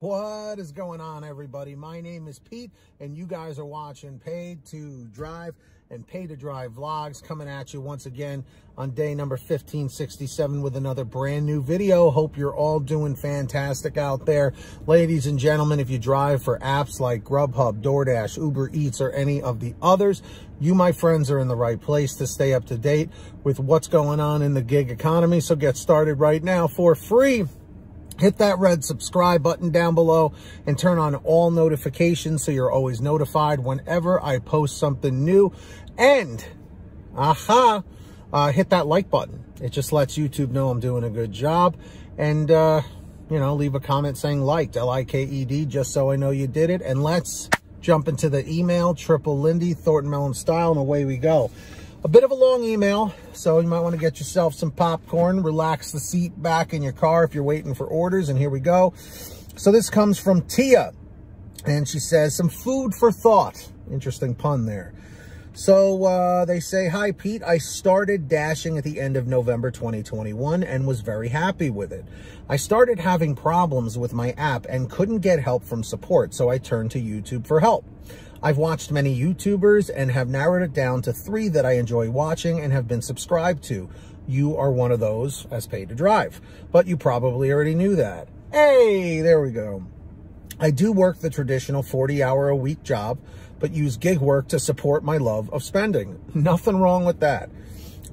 What is going on, everybody? My name is Pete, and you guys are watching Paid to Drive and Pay to Drive vlogs, coming at you once again on day number 1567 with another brand new video. Hope you're all doing fantastic out there. Ladies and gentlemen, if you drive for apps like GrubHub, DoorDash, Uber Eats, or any of the others, you, my friends, are in the right place to stay up to date with what's going on in the gig economy. So get started right now for free. Hit that red subscribe button down below and turn on all notifications so you're always notified whenever I post something new. And, hit that like button. It just lets YouTube know I'm doing a good job. And, leave a comment saying liked, L-I-K-E-D, just so I know you did it. And let's jump into the email, Triple Lindy, Thornton Mellon style, and away we go. A bit of a long email, so you might want to get yourself some popcorn, relax the seat back in your car if you're waiting for orders, and here we go. So this comes from Tia, and she says, some food for thought. Interesting pun there. So they say, hi, Pete. I started dashing at the end of November 2021 and was very happy with it. I started having problems with my app and couldn't get help from support, so I turned to YouTube for help. I've watched many YouTubers and have narrowed it down to 3 that I enjoy watching and have been subscribed to. You are one of those, as Paid to Drive, but you probably already knew that. Hey, there we go. I do work the traditional 40-hour-a-week job, but use gig work to support my love of spending. Nothing wrong with that.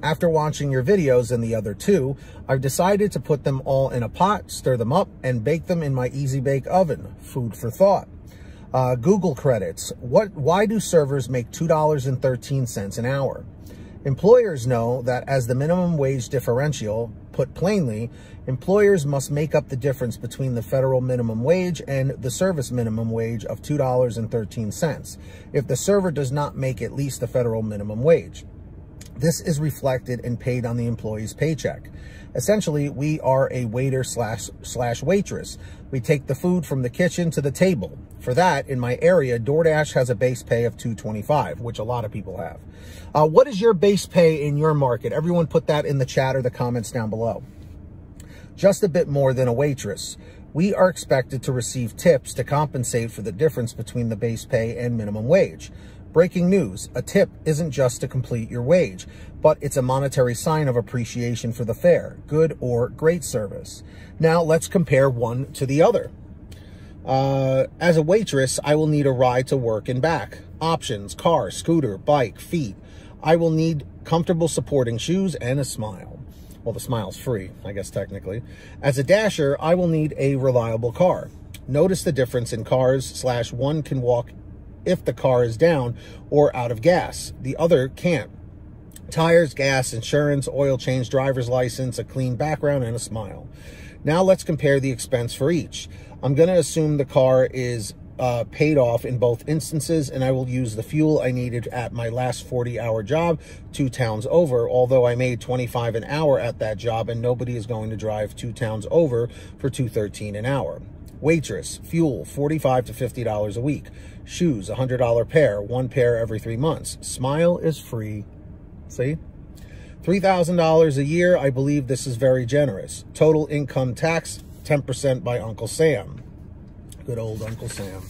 After watching your videos and the other 2, I've decided to put them all in a pot, stir them up, and bake them in my Easy Bake oven. Food for thought. Google credits. Why do servers make $2.13 an hour? Employers know that as the minimum wage differential, put plainly, employers must make up the difference between the federal minimum wage and the service minimum wage of $2.13 if the server does not make at least the federal minimum wage. This is reflected and paid on the employee's paycheck. Essentially, we are a waiter slash waitress. We take the food from the kitchen to the table. For that, in my area, DoorDash has a base pay of $2.25, which a lot of people have. What is your base pay in your market? Everyone put that in the chat or the comments down below. Just a bit more than a waitress. We are expected to receive tips to compensate for the difference between the base pay and minimum wage. Breaking news, a tip isn't just to complete your wage, but it's a monetary sign of appreciation for the fare, good or great service. Now let's compare one to the other. As a waitress, I will need a ride to work and back. Options, car, scooter, bike, feet. I will need comfortable supporting shoes and a smile. Well, the smile's free, I guess technically. As a dasher, I will need a reliable car. Notice the difference in cars / one can walk if the car is down or out of gas. The other can't. Tires, gas, insurance, oil change, driver's license, a clean background, and a smile. Now let's compare the expense for each. I'm going to assume the car is paid off in both instances, and I will use the fuel I needed at my last 40-hour job 2 towns over, although I made $25 an hour at that job, and nobody is going to drive 2 towns over for $2.13 an hour. Waitress, fuel, $45 to $50 a week. Shoes, $100 pair, 1 pair every 3 months. Smile is free. See? $3,000 a year. I believe this is very generous. Total income tax, 10% by Uncle Sam. Good old Uncle Sam.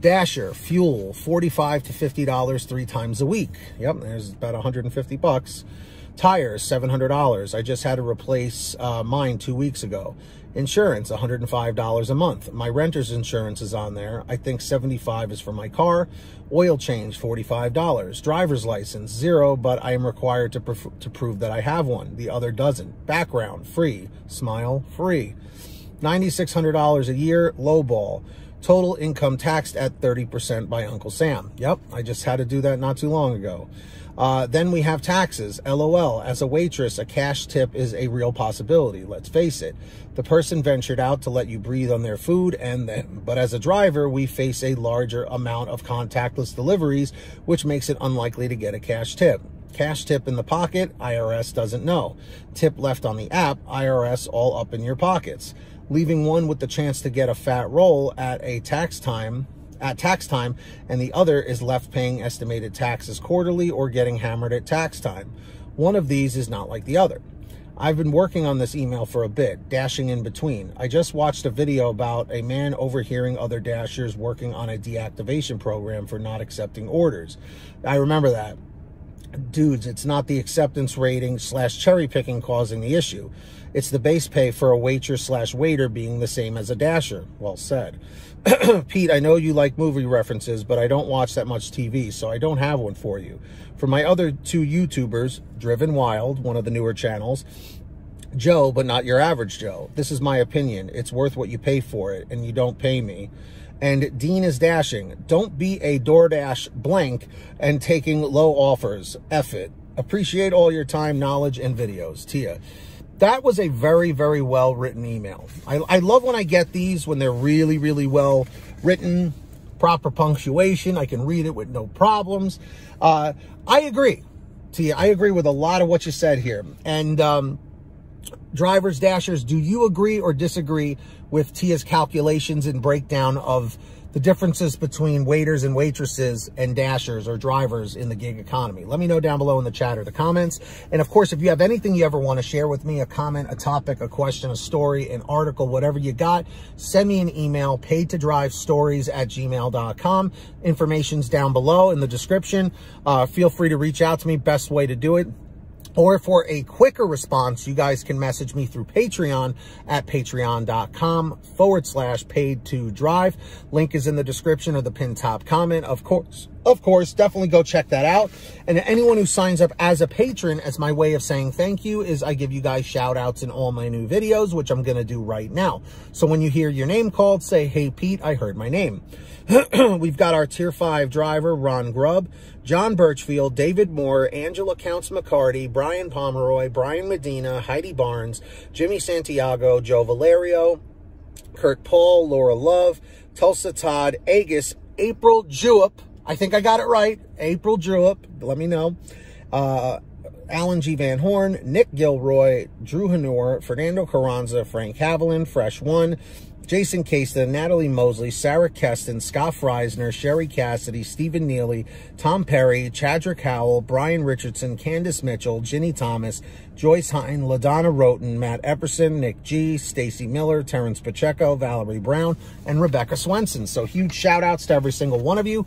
Dasher, fuel, $45 to $50 3 times a week. Yep, there's about 150 bucks. Tires, $700. I just had to replace mine 2 weeks ago. Insurance, $105 a month. My renter's insurance is on there. I think $75 is for my car. Oil change, $45. Driver's license, 0, but I am required to prove that I have one. The other doesn't. Background, free. Smile, free. $9,600 a year, lowball. Total income taxed at 30% by Uncle Sam. Yep, I just had to do that not too long ago. Then we have taxes. LOL. As a waitress, a cash tip is a real possibility. Let's face it. The person ventured out to let you breathe on their food and them. But as a driver, we face a larger amount of contactless deliveries, which makes it unlikely to get a cash tip. Cash tip in the pocket, IRS doesn't know. Tip left on the app, IRS all up in your pockets. Leaving one with the chance to get a fat roll at tax time, and the other is left paying estimated taxes quarterly or getting hammered at tax time. One of these is not like the other. I've been working on this email for a bit, dashing in between. I just watched a video about a man overhearing other dashers working on a deactivation program for not accepting orders. I remember that. Dudes, it's not the acceptance rating / cherry picking causing the issue. It's the base pay for a waitress / waiter being the same as a dasher. Well said. Pete, I know you like movie references, but I don't watch that much TV, so I don't have one for you. For my other 2 YouTubers, Driven Wild, one of the newer channels, Joe, but not your average Joe. This is my opinion. It's worth what you pay for it, and you don't pay me. And Dean is dashing. Don't be a DoorDash blank and taking low offers. F it. Appreciate all your time, knowledge, and videos. Tia. That was a very, very well-written email. I love when I get these, when they're really, really well written, proper punctuation. I can read it with no problems. I agree, Tia. I agree with a lot of what you said here. And drivers, dashers, do you agree or disagree with Tia's calculations and breakdown of the differences between waiters and waitresses and dashers or drivers in the gig economy? Let me know down below in the chat or the comments. And of course, if you have anything you ever want to share with me, a comment, a topic, a question, a story, an article, whatever you got, send me an email, paidtodrivestories@gmail.com. Information's down below in the description. Feel free to reach out to me. Best way to do it. Or for a quicker response, you guys can message me through Patreon at patreon.com/paid2drive. Link is in the description of the pinned top comment. Of course, definitely go check that out. And anyone who signs up as a patron, as my way of saying thank you, is I give you guys shout outs in all my new videos, which I'm going to do right now. So when you hear your name called, say, hey, Pete, I heard my name. We've got our Tier 5 driver, Ronn Grubb, John Birchfield, David Moore, Angela Counts McCarty, Brian Pomeroy, Brian Medina, Heidi Barnes, Jimmy Santiago, Joe Valerio, Kurt Paul, Laura Love, Tulsa Todd, Agus, April Jewett, I think I got it right, April Jewett, let me know, Alan G. Van Horn, Nick Gilroy, Drew Hanor, Fernando Carranza, Frank Haviland, Fresh One, Jason Caston, Natalie Mosley, Sarah Keston, Scott Freisner, Sherry Cassidy, Stephen Neely, Tom Perry, Chadrick Howell, Brian Richardson, Candace Mitchell, Ginny Thomas, Joyce Hine, LaDonna Roten, Matt Epperson, Nick G, Stacy Miller, Terrence Pacheco, Valerie Brown, and Rebecca Swenson. So huge shout outs to every single one of you.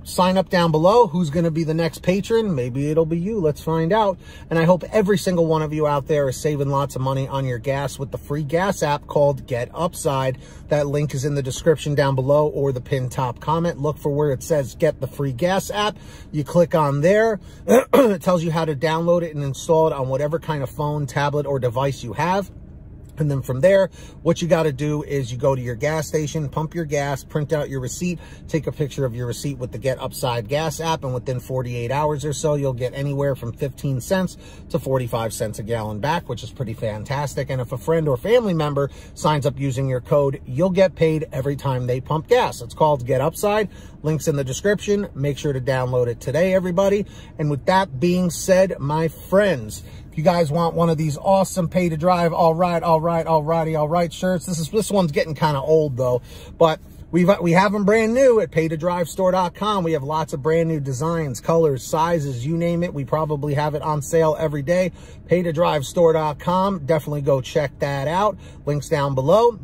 Sign up down below. Who's going to be the next patron? Maybe it'll be you. Let's find out. And I hope every single one of you out there is saving lots of money on your gas with the free gas app called Get Upside. That link is in the description down below or the pinned top comment. Look for where it says Get the Free Gas app. You click on there. It tells you how to download it and install it on whatever kind of phone, tablet, or device you have. And then from there, what you got to do is you go to your gas station, pump your gas, print out your receipt, take a picture of your receipt with the Get Upside gas app, and within 48 hours or so, you'll get anywhere from 15 cents to 45 cents a gallon back, which is pretty fantastic. And if a friend or family member signs up using your code, you'll get paid every time they pump gas. It's called Get Upside. Link's in the description. Make sure to download it today, everybody. And with that being said, my friends, if you guys want one of these awesome pay to drive, all right shirts. This one's getting kind of old though, but we have them brand new at paidtodrivestore.com. We have lots of brand new designs, colors, sizes, you name it. We probably have it on sale every day. paidtodrivestore.com. Definitely go check that out. Links down below.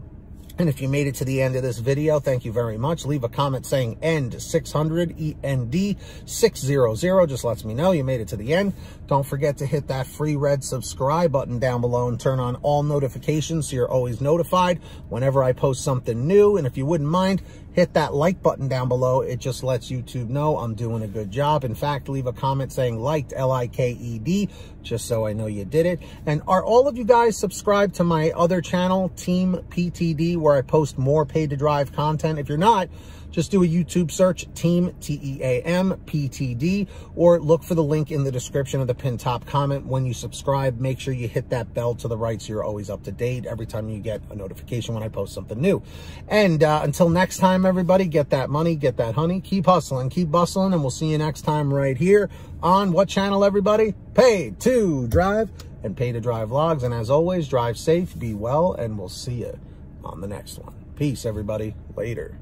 And if you made it to the end of this video, thank you very much. Leave a comment saying END 600, END 600. Just lets me know you made it to the end. Don't forget to hit that free red subscribe button down below and turn on all notifications so you're always notified whenever I post something new. And if you wouldn't mind, hit that like button down below. It just lets YouTube know I'm doing a good job. In fact, leave a comment saying liked, L-I-K-E-D, just so I know you did it. And are all of you guys subscribed to my other channel, Team PTD, where I post more paid to drive content? If you're not, just do a YouTube search, Team, T-E-A-M, PTD, or look for the link in the description of the pinned top comment. When you subscribe, make sure you hit that bell to the right so you're always up to date every time you get a notification when I post something new. And until next time, everybody, get that money, get that honey, keep hustling, keep bustling, and we'll see you next time right here on what channel, everybody? Pay to Drive and Pay to Drive Vlogs. And as always, drive safe, be well, and we'll see you on the next one. Peace, everybody. Later.